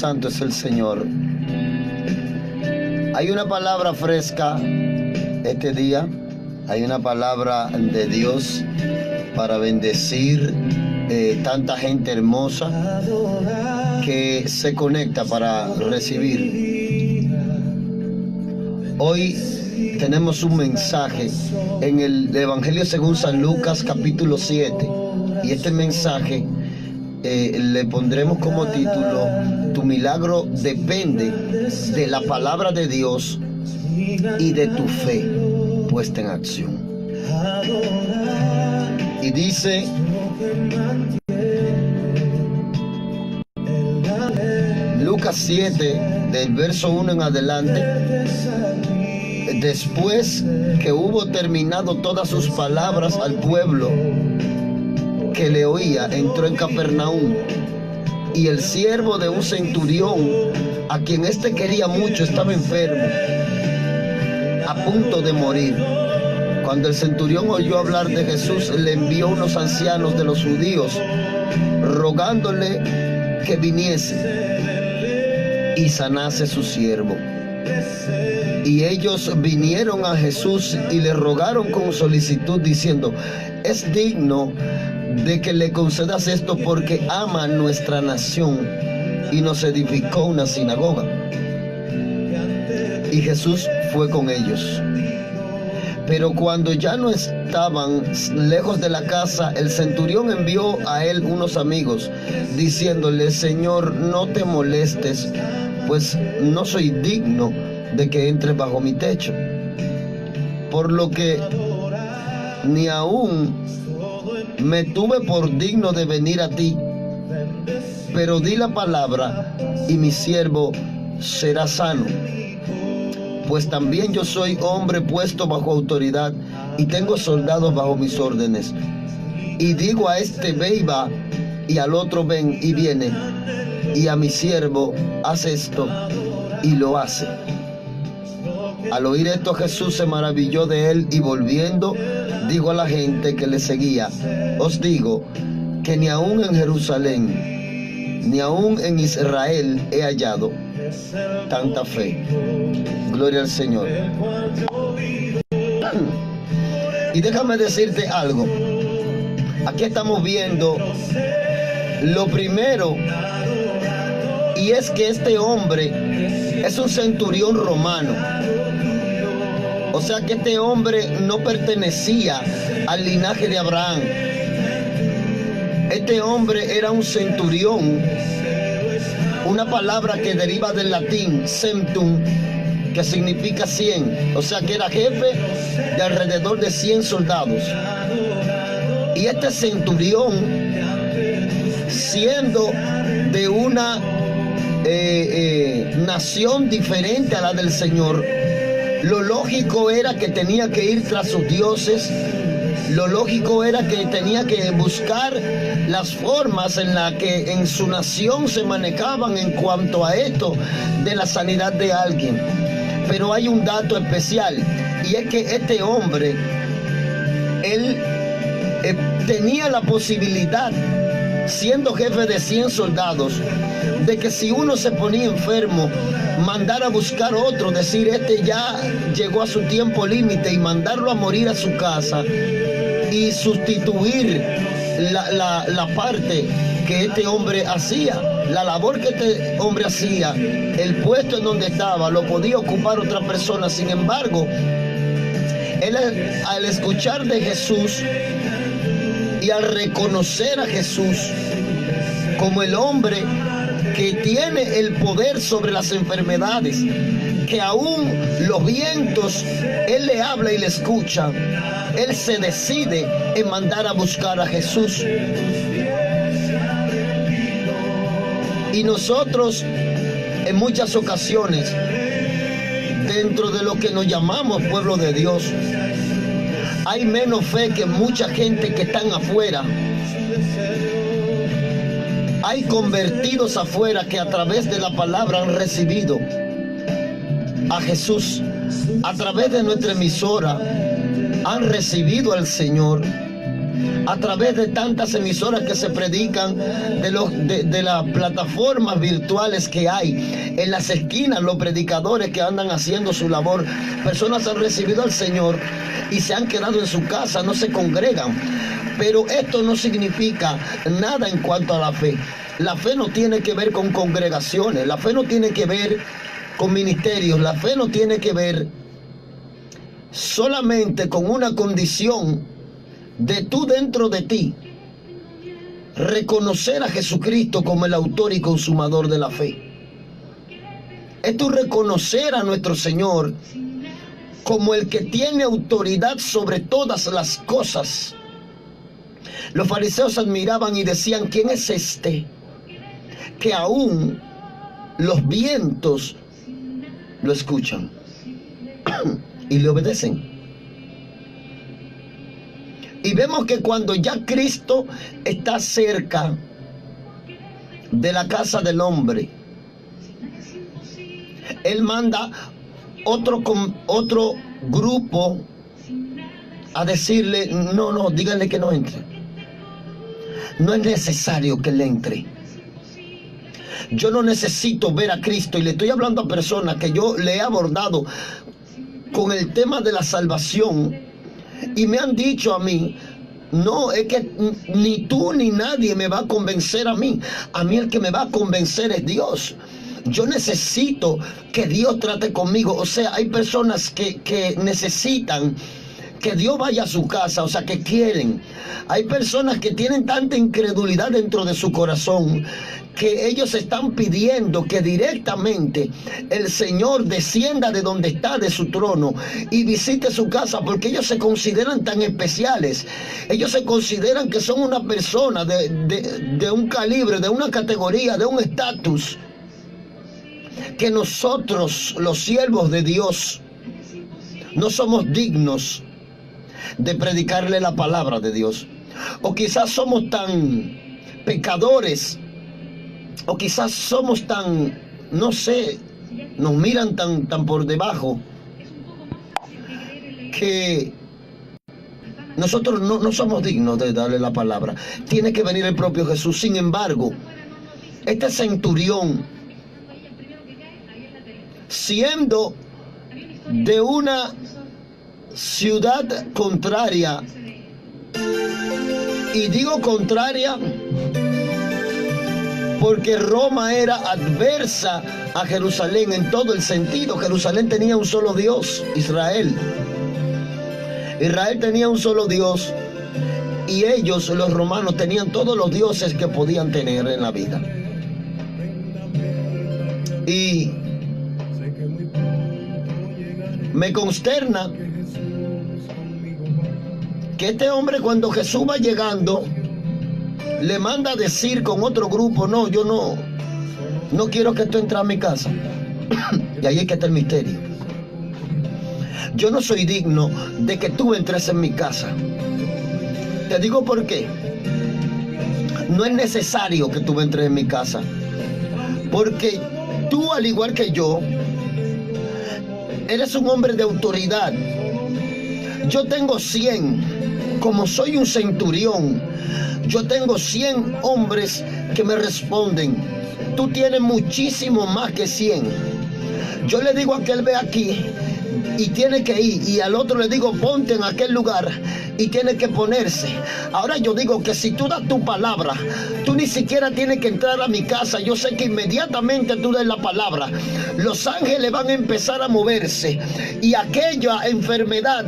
santo es el Señor. Hay una palabra fresca este día. Hay una palabra de Dios para bendecir tanta gente hermosa que se conecta para recibir. Hoy tenemos un mensaje en el Evangelio según San Lucas capítulo 7, y este mensaje le pondremos como título: tu milagro depende de la palabra de Dios y de tu fe puesta en acción. Y dice: Lucas 7, del verso 1 en adelante: después que hubo terminado todas sus palabras al pueblo que le oía, entró en Capernaum, y el siervo de un centurión, a quien éste quería mucho, estaba enfermo, a punto de morir. Cuando el centurión oyó hablar de Jesús, le envió unos ancianos de los judíos, rogándole que viniese y sanase su siervo. Y ellos vinieron a Jesús y le rogaron con solicitud, diciendo: es digno de que le concedas esto, porque ama nuestra nación y nos edificó una sinagoga. Y Jesús fue con ellos. Pero cuando ya no estaban lejos de la casa, el centurión envió a él unos amigos, diciéndole: Señor, no te molestes, pues no soy digno de que entres bajo mi techo, por lo que ni aún me tuve por digno de venir a ti, pero di la palabra y mi siervo será sano. Pues también yo soy hombre puesto bajo autoridad y tengo soldados bajo mis órdenes. Y digo a este: ve y va, y al otro: ven y viene, y a mi siervo: haz esto, y lo hace. Al oír esto, Jesús se maravilló de él, y volviendo dijo a la gente que le seguía: os digo que ni aún en Jerusalén, ni aún en Israel he hallado tanta fe. Gloria al Señor. Y déjame decirte algo. Aquí estamos viendo lo primero, y es que este hombre es un centurión romano. O sea que este hombre no pertenecía al linaje de Abraham. Este hombre era un centurión, una palabra que deriva del latín centum, que significa 100. O sea que era jefe de alrededor de 100 soldados. Y este centurión, siendo de una nación diferente a la del Señor, lo lógico era que tenía que ir tras sus dioses. Lo lógico era que tenía que buscar las formas en las que en su nación se manejaban en cuanto a esto de la sanidad de alguien. Pero hay un dato especial, y es que este hombre, él tenía la posibilidad, siendo jefe de 100 soldados, de que si uno se ponía enfermo, mandar a buscar otro, decir: este ya llegó a su tiempo límite, y mandarlo a morir a su casa, y sustituir la parte que este hombre hacía, la labor que este hombre hacía, el puesto en donde estaba, lo podía ocupar otra persona. Sin embargo, él, al escuchar de Jesús y al reconocer a Jesús como el hombre que tiene el poder sobre las enfermedades, que aún los vientos, él le habla y le escucha, él se decide en mandar a buscar a Jesús. Y nosotros, en muchas ocasiones, dentro de lo que nos llamamos pueblo de Dios, hay menos fe que mucha gente que están afuera. Hay convertidos afuera que a través de la palabra han recibido a Jesús. A través de nuestra emisora han recibido al Señor. a través de tantas emisoras que se predican, de las plataformas virtuales que hay, en las esquinas, los predicadores que andan haciendo su labor. Personas han recibido al Señor y se han quedado en su casa, no se congregan. Pero esto no significa nada en cuanto a la fe. La fe no tiene que ver con congregaciones, la fe no tiene que ver con ministerios, la fe no tiene que ver solamente con una condición de tú dentro de ti reconocer a Jesucristo como el autor y consumador de la fe. Es tú reconocer a nuestro Señor como el que tiene autoridad sobre todas las cosas. Los fariseos admiraban y decían: ¿quién es este que aún los vientos lo escuchan y le obedecen? Y vemos que cuando ya Cristo está cerca de la casa del hombre, Él manda otro grupo a decirle: no, díganle que no entre. No es necesario que Él entre. Yo no necesito ver a Cristo, y le estoy hablando a personas que yo le he abordado con el tema de la salvación, y me han dicho a mí: no, es que ni tú ni nadie me va a convencer a mí. A mí el que me va a convencer es Dios. Yo necesito que Dios trate conmigo. O sea, hay personas que necesitan que Dios vaya a su casa, o sea, que quieren. Hay personas que tienen tanta incredulidad dentro de su corazón que ellos están pidiendo que directamente el Señor descienda de donde está, de su trono, y visite su casa, porque ellos se consideran tan especiales. Ellos se consideran que son una persona de un calibre, de una categoría, de un estatus, que nosotros, los siervos de Dios, no somos dignos de predicarle la palabra de Dios. O quizás somos tan pecadores, o quizás somos tan, no sé, nos miran tan por debajo, que nosotros no somos dignos de darle la palabra. Tiene que venir el propio Jesús. Sin embargo, este centurión, siendo de una ciudad contraria, y digo contraria porque Roma era adversa a Jerusalén en todo el sentido. Jerusalén tenía un solo Dios, Israel tenía un solo Dios, y ellos, los romanos, tenían todos los dioses que podían tener en la vida. Y me consterna que este hombre, cuando Jesús va llegando, le manda a decir con otro grupo: no, yo no quiero que tú entres a mi casa. Y ahí es que está el misterio. Yo no soy digno de que tú entres en mi casa. Te digo por qué. No es necesario que tú entres en mi casa, porque tú, al igual que yo, eres un hombre de autoridad. Yo tengo 100. Como soy un centurión, yo tengo 100 hombres que me responden. Tú tienes muchísimo más que 100. Yo le digo a aquel: ve aquí, y tiene que ir, y al otro le digo: ponte en aquel lugar, y tiene que ponerse. Ahora yo digo que si tú das tu palabra, tú ni siquiera tienes que entrar a mi casa. Yo sé que inmediatamente tú des la palabra, los ángeles van a empezar a moverse, y aquella enfermedad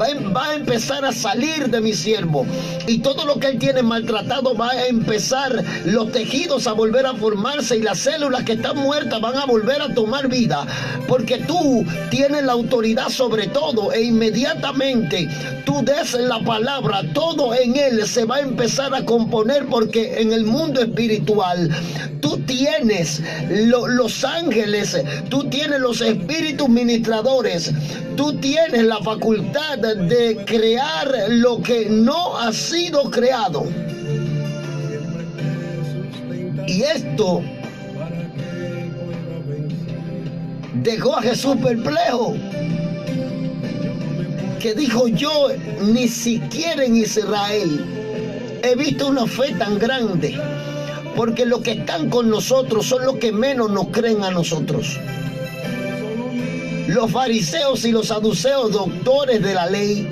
va a empezar a salir de mi siervo, y todo lo que él tiene maltratado va a empezar, los tejidos a volver a formarse, y las células que están muertas van a volver a tomar vida, porque tú tienes la autoridad sobre todo, e inmediatamente tú des la palabra, todo en él se va a empezar a componer, porque en el mundo espiritual tú tienes los ángeles, tú tienes los espíritus ministradores, tú tienes la facultad de crear lo que no ha sido creado. Y esto dejó a Jesús perplejo. que dijo: yo ni siquiera en Israel he visto una fe tan grande, porque los que están con nosotros son los que menos nos creen a nosotros. Los fariseos y los saduceos, doctores de la ley,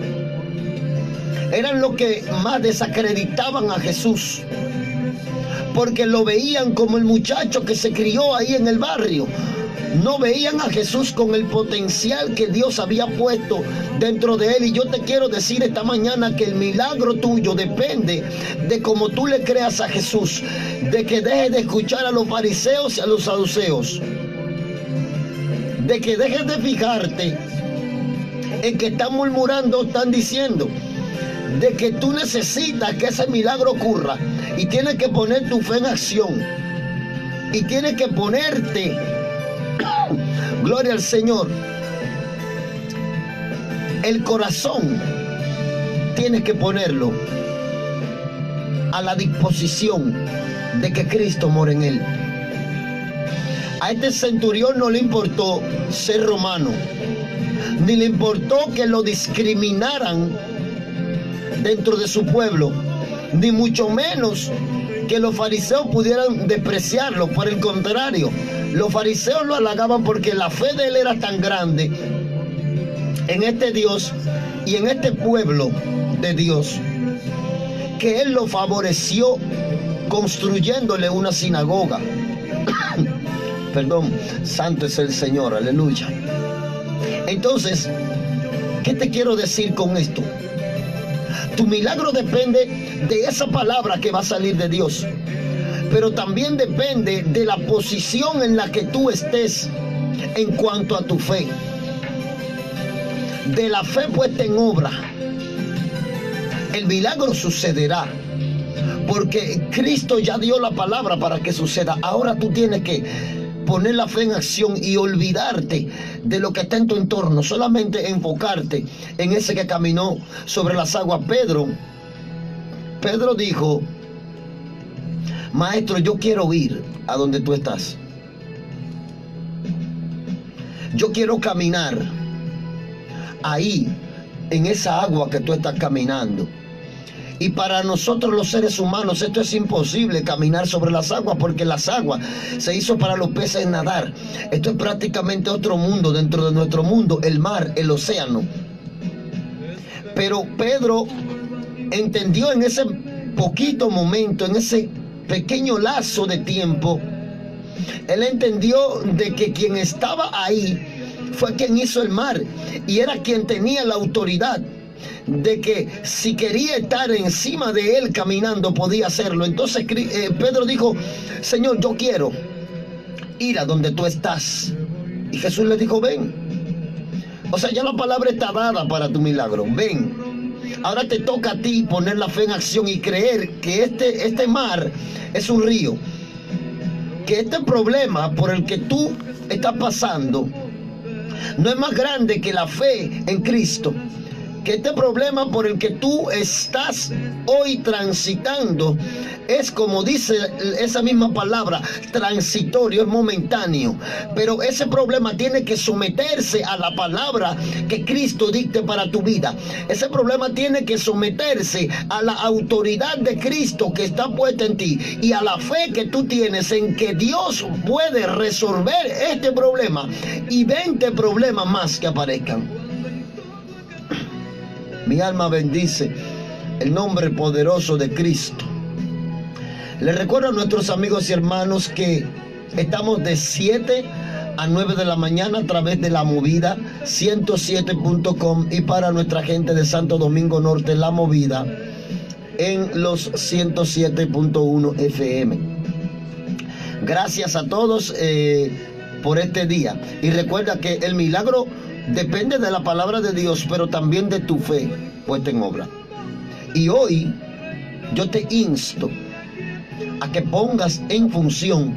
eran los que más desacreditaban a Jesús, porque lo veían como el muchacho que se crió ahí en el barrio. No veían a Jesús con el potencial que Dios había puesto dentro de él. Y yo te quiero decir esta mañana que el milagro tuyo depende de cómo tú le creas a Jesús, de que dejes de escuchar a los fariseos y a los saduceos, de que dejes de fijarte en que están murmurando, están diciendo, de que tú necesitas que ese milagro ocurra y tienes que poner tu fe en acción y tienes que ponerte, gloria al Señor, el corazón tienes que ponerlo a la disposición de que Cristo mora en él. A este centurión no le importó ser romano, ni le importó que lo discriminaran dentro de su pueblo, ni mucho menos que los fariseos pudieran despreciarlo. Por el contrario, los fariseos lo halagaban porque la fe de él era tan grande en este Dios y en este pueblo de Dios, que él lo favoreció construyéndole una sinagoga. Perdón, santo es el Señor, aleluya. Entonces, ¿qué te quiero decir con esto? Tu milagro depende de esa palabra que va a salir de Dios, pero también depende de la posición en la que tú estés en cuanto a tu fe, de la fe puesta en obra. El milagro sucederá porque Cristo ya dio la palabra para que suceda. Ahora tú tienes que poner la fe en acción y olvidarte de lo que está en tu entorno, solamente enfocarte en ese que caminó sobre las aguas. Pedro dijo: Maestro, yo quiero ir a donde tú estás. Yo quiero caminar ahí, en esa agua que tú estás caminando. Y para nosotros los seres humanos esto es imposible, caminar sobre las aguas, porque las aguas se hizo para los peces nadar. Esto es prácticamente otro mundo dentro de nuestro mundo, el mar, el océano. Pero Pedro entendió en ese poquito momento, en ese pequeño lazo de tiempo, él entendió de que quien estaba ahí fue quien hizo el mar y era quien tenía la autoridad de que si quería estar encima de él caminando podía hacerlo. Entonces Pedro dijo: Señor, yo quiero ir a donde tú estás. Y Jesús le dijo: ven. O sea, ya la palabra está dada para tu milagro. Ven. Ahora te toca a ti poner la fe en acción y creer que este mar es un río, que este problema por el que tú estás pasando no es más grande que la fe en Cristo, que este problema por el que tú estás hoy transitando es, como dice esa misma palabra, transitorio, es momentáneo, pero ese problema tiene que someterse a la palabra que Cristo dicte para tu vida. Ese problema tiene que someterse a la autoridad de Cristo que está puesta en ti y a la fe que tú tienes en que Dios puede resolver este problema y 20 problemas más que aparezcan. Mi alma bendice el nombre poderoso de Cristo. Les recuerdo a nuestros amigos y hermanos que estamos de 7 a 9 de la mañana a través de La Movida 107.com y para nuestra gente de Santo Domingo Norte, La Movida en los 107.1 FM. Gracias a todos por este día. Y recuerda que el milagro depende de la palabra de Dios, pero también de tu fe puesta en obra. Y hoy yo te insto a que pongas en función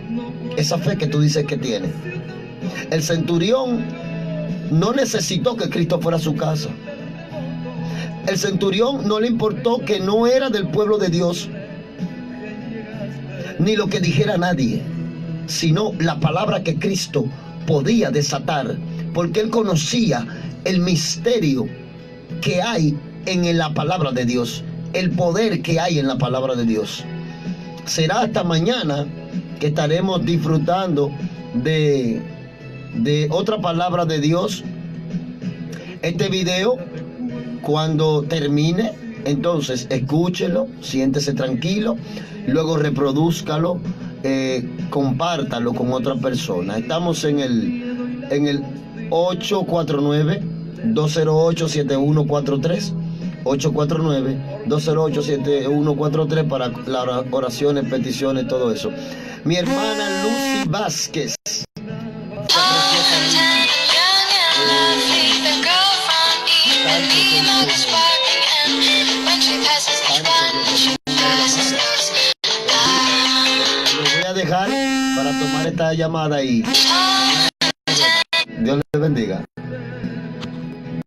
esa fe que tú dices que tienes. El centurión no necesitó que Cristo fuera a su casa. El centurión no le importó que no era del pueblo de Dios, ni lo que dijera nadie, sino la palabra que Cristo podía desatar, porque él conocía el misterio que hay en la palabra de Dios, el poder que hay en la palabra de Dios. Será hasta mañana que estaremos disfrutando de otra palabra de Dios. Este video, cuando termine, entonces escúchelo, siéntese tranquilo, luego reprodúzcalo, compártalo con otra persona. Estamos en el 849-208-7143, 849-208-7143 para las oraciones, peticiones, todo eso. Mi hermana Lucy Vázquez. Lo voy a dejar para tomar esta llamada y Dios les bendiga.